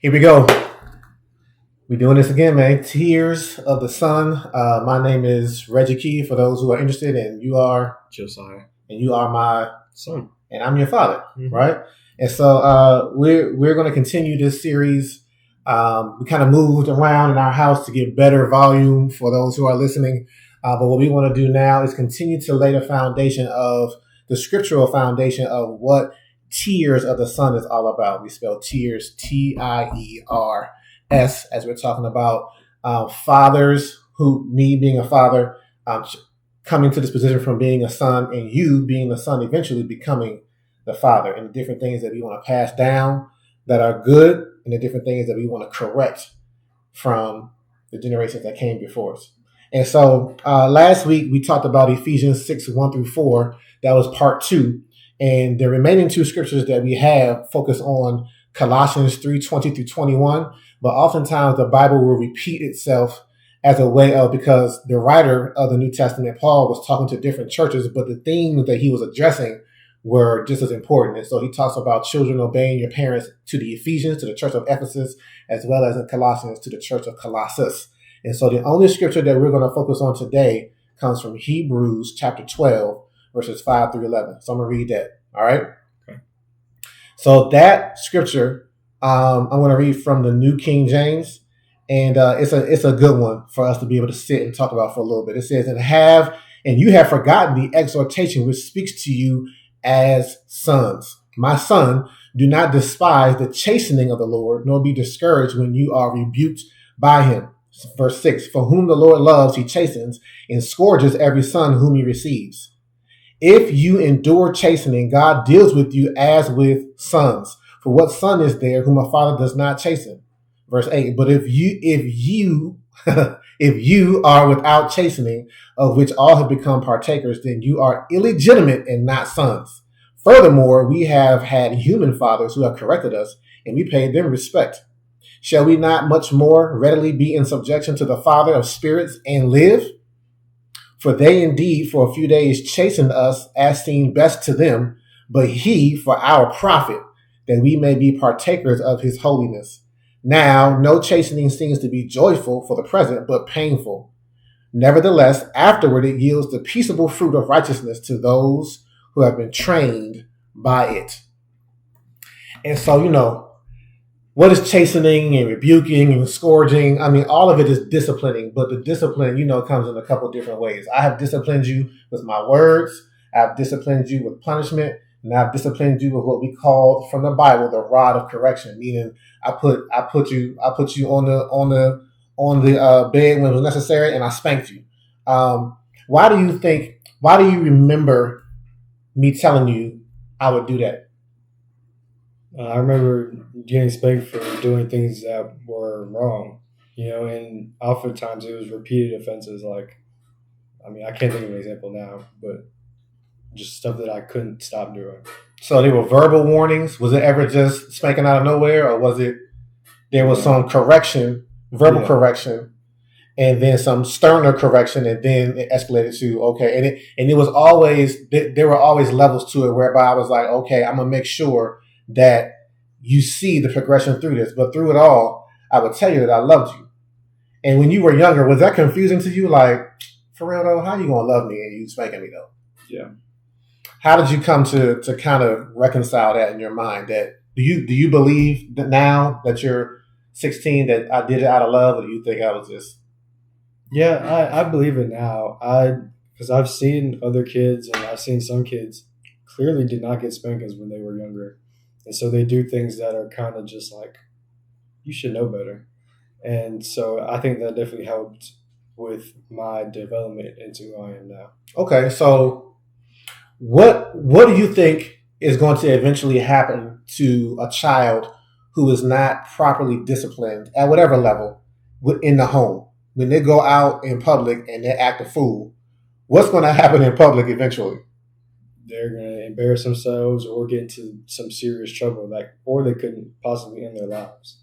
Here we go. We're doing this again, man. Tears of the Sun. My name is Reggie Key. For those who are interested, and you are Josiah. and you are my Son. and I'm your father, Mhm. right? And so we're going to continue this series. We kind of moved around in our house to get better volume for those who are listening. But what we want to do now is continue to lay the foundation of the scriptural foundation of what Tears of the Sun is all about. We spell tears, Tiers, as we're talking about fathers, me being a father, coming to this position from being a son, and you being the son, eventually becoming the father, and the different things that we want to pass down that are good, and the different things that we want to correct from the generations that came before us. And so last week we talked about Ephesians 6:1-4. That was part 2. And the remaining 2 scriptures that we have focus on Colossians 3:20-21. But oftentimes the Bible will repeat itself as a way of, because the writer of the New Testament, Paul, was talking to different churches, but the themes that he was addressing were just as important. And so he talks about children obeying your parents to the Ephesians, to the church of Ephesus, as well as in Colossians to the church of Colossus. And so the only scripture that we're going to focus on today comes from Hebrews chapter 12, verses 5-11. So I'm going to read that. All right. Okay. So that scripture, I'm going to read from the New King James, and it's a good one for us to be able to sit and talk about for a little bit. It says, and you have forgotten the exhortation which speaks to you as sons. My son, do not despise the chastening of the Lord, nor be discouraged when you are rebuked by him. Verse 6, for whom the Lord loves, he chastens and scourges every son whom he receives. If you endure chastening, God deals with you as with sons. For what son is there whom a father does not chasten? Verse 8, but if you are without chastening, of which all have become partakers, then you are illegitimate and not sons. Furthermore, we have had human fathers who have corrected us, and we paid them respect. Shall we not much more readily be in subjection to the Father of spirits and live? For they indeed for a few days chastened us as seemed best to them, but he for our profit, that we may be partakers of his holiness. Now, no chastening seems to be joyful for the present, but painful. Nevertheless, afterward it yields the peaceable fruit of righteousness to those who have been trained by it. And so, what is chastening and rebuking and scourging? I mean, all of it is disciplining, but the discipline, comes in a couple different ways. I have disciplined you with my words. I've disciplined you with punishment. And I've disciplined you with what we call from the Bible the rod of correction, meaning I put you on the bed when it was necessary, and I spanked you. Why do you remember me telling you I would do that? I remember getting spanked for doing things that were wrong, and oftentimes it was repeated offenses. I can't think of an example now, but just stuff that I couldn't stop doing. So they were verbal warnings. Was it ever just spanking out of nowhere, or was it there was some correction, verbal correction, and then some sterner correction, and then it escalated to okay, and it was always there were always levels to it whereby I was like, okay, I'm gonna make sure that you see the progression through this, but through it all, I would tell you that I loved you. And when you were younger, was that confusing to you? Like, for real though, how you gonna love me and you spanking me though? Yeah. How did you come to kind of reconcile that in your mind? That do you believe that now that you're 16 that I did it out of love, or do you think I was just? Yeah, I believe it now. Because I've seen other kids, and I've seen some kids clearly did not get spankings when they were younger. And so they do things that are kind of just like, you should know better. And so I think that definitely helped with my development into who I am now. Okay, so what do you think is going to eventually happen to a child who is not properly disciplined at whatever level in the home? When they go out in public and they act a fool, what's going to happen in public eventually? They're going to embarrass themselves or get into some serious trouble, or they couldn't possibly end their lives.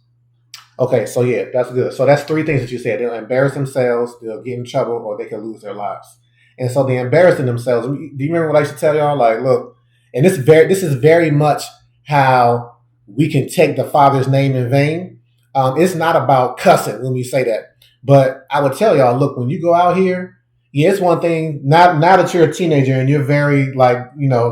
Okay, so yeah, that's good. So that's 3 things that you said. They'll embarrass themselves, they'll get in trouble, or they could lose their lives. And so they're embarrassing themselves. Do you remember what I used to tell y'all? Like, look, and this is very much how we can take the Father's name in vain. It's not about cussing when we say that. But I would tell y'all, look, when you go out here, yeah, it's one thing. Not now that you're a teenager and you're very like,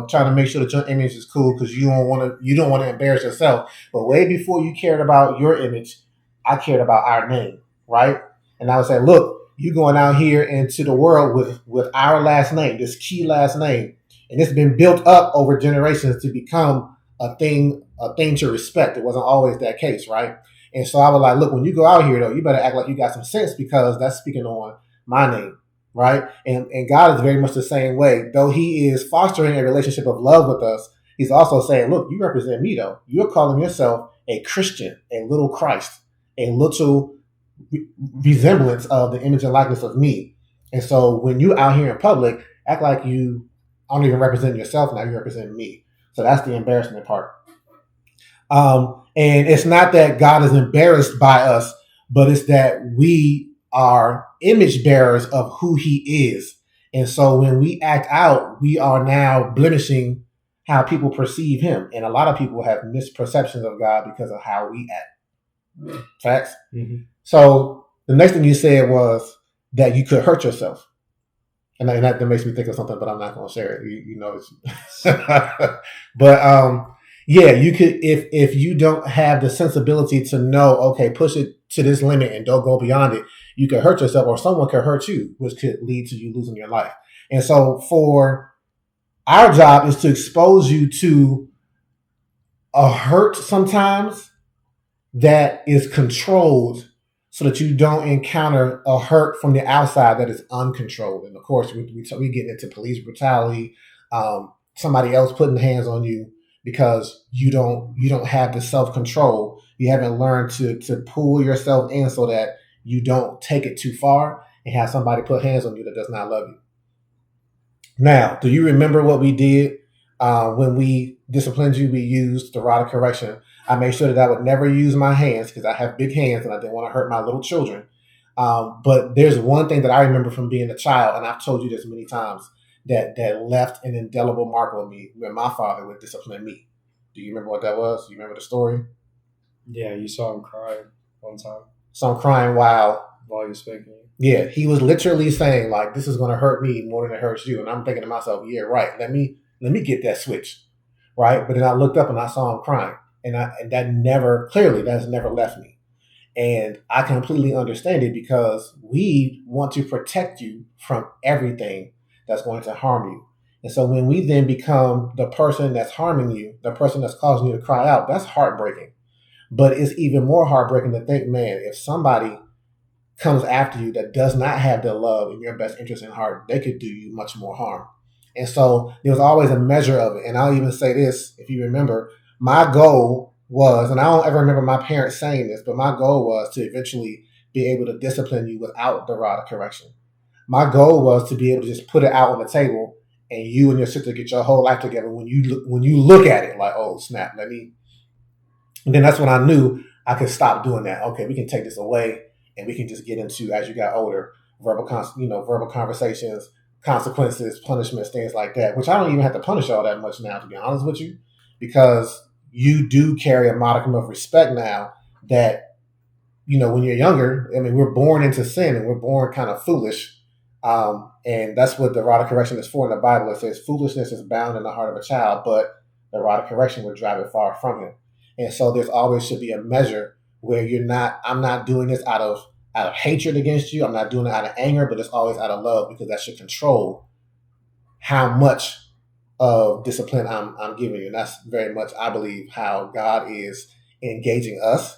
trying to make sure that your image is cool because you don't want to embarrass yourself. But way before you cared about your image, I cared about our name, right? And I would say, look, you going out here into the world with our last name, this key last name, and it's been built up over generations to become a thing to respect. It wasn't always that case, right? And so I was like, look, when you go out here though, you better act like you got some sense because that's speaking on my name, right? And God is very much the same way. Though He is fostering a relationship of love with us, He's also saying, look, you represent me though. You're calling yourself a Christian, a little Christ, a little resemblance of the image and likeness of me. And so when you out here in public, act like you aren't even representing yourself now, you represent me. So that's the embarrassment part. And it's not that God is embarrassed by us, but it's that we are image bearers of who He is. And so when we act out, we are now blemishing how people perceive Him. And a lot of people have misperceptions of God because of how we act. Facts? Mm-hmm. So the next thing you said was that you could hurt yourself. And that makes me think of something, but I'm not going to share it. You know, but yeah, you could if you don't have the sensibility to know, okay, push it to this limit and don't go beyond it, you could hurt yourself, or someone could hurt you, which could lead to you losing your life. And so, for our job is to expose you to a hurt sometimes that is controlled, so that you don't encounter a hurt from the outside that is uncontrolled. And of course, we get into police brutality, somebody else putting hands on you because you don't have the self-control. You haven't learned to pull yourself in so that you don't take it too far and have somebody put hands on you that does not love you. Now, do you remember what we did when we disciplined you? We used the rod of correction. I made sure that I would never use my hands because I have big hands and I didn't want to hurt my little children. But there's one thing that I remember from being a child, and I've told you this many times, that left an indelible mark on me when my father would discipline me. Do you remember what that was? Do you remember the story? Yeah, you saw him cry one time. So I'm crying while you were speaking. Yeah, he was literally saying, like, this is going to hurt me more than it hurts you. And I'm thinking to myself, yeah, right. Let me get that switch, right? But then I looked up and I saw him crying. And that's never left me. And I completely understand it because we want to protect you from everything that's going to harm you. And so when we then become the person that's harming you, the person that's causing you to cry out, that's heartbreaking. But it's even more heartbreaking to think, man, if somebody comes after you that does not have their love and your best interest in heart, they could do you much more harm. And so there was always a measure of it. And I'll even say this, if you remember, my goal was, and I don't ever remember my parents saying this, but my goal was to eventually be able to discipline you without the rod of correction. My goal was to be able to just put it out on the table and you and your sister get your whole life together. When you look at it, like, oh snap, and then that's when I knew I could stop doing that. Okay, we can take this away and we can just get into, as you got older, verbal conversations, consequences, punishments, things like that, which I don't even have to punish all that much now, to be honest with you, because you do carry a modicum of respect now that, when you're younger, I mean, we're born into sin and we're born kind of foolish. And that's what the rod of correction is for in the Bible. It says foolishness is bound in the heart of a child, but the rod of correction would drive it far from him. And so there's always should be a measure where I'm not doing this out of hatred against you. I'm not doing it out of anger, but it's always out of love, because that should control how much of discipline I'm giving you. And that's very much, I believe, how God is engaging us.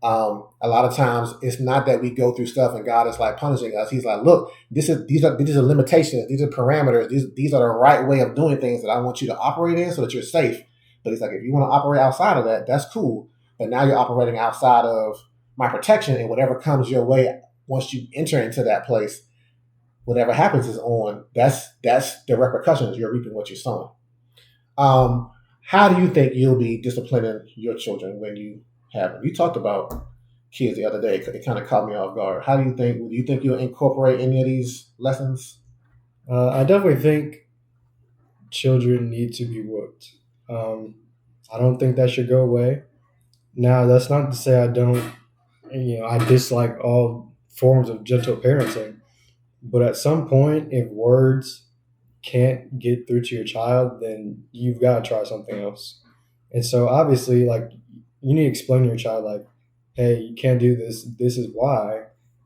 A lot of times it's not that we go through stuff and God is like punishing us. He's like, look, these are limitations. These are parameters. These are the right way of doing things that I want you to operate in so that you're safe. But it's like, if you want to operate outside of that, that's cool. But now you're operating outside of my protection, and whatever comes your way, once you enter into that place, whatever happens is that's the repercussions. You're reaping what you're sowing. How do you think you'll be disciplining your children when you have them? You talked about kids the other day. It kind of caught me off guard. Do you think you'll incorporate any of these lessons? I definitely think children need to be whooped. I don't think that should go away. Now, that's not to say I don't I dislike all forms of gentle parenting. But at some point, if words can't get through to your child, then you've got to try something else. And so obviously, like, you need to explain to your child, like, hey, you can't do this. This is why.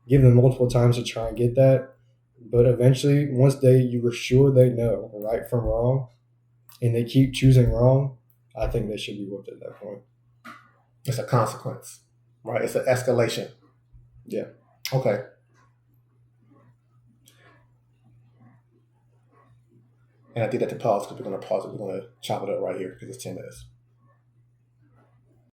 Give them multiple times to try and get that. But eventually, once you were sure they know right from wrong, and they keep choosing wrong, I think they should be whipped at that point. It's a consequence, right? It's an escalation. Yeah. Okay. And I did that to pause because we're going to pause it. We're going to chop it up right here because it's 10 minutes.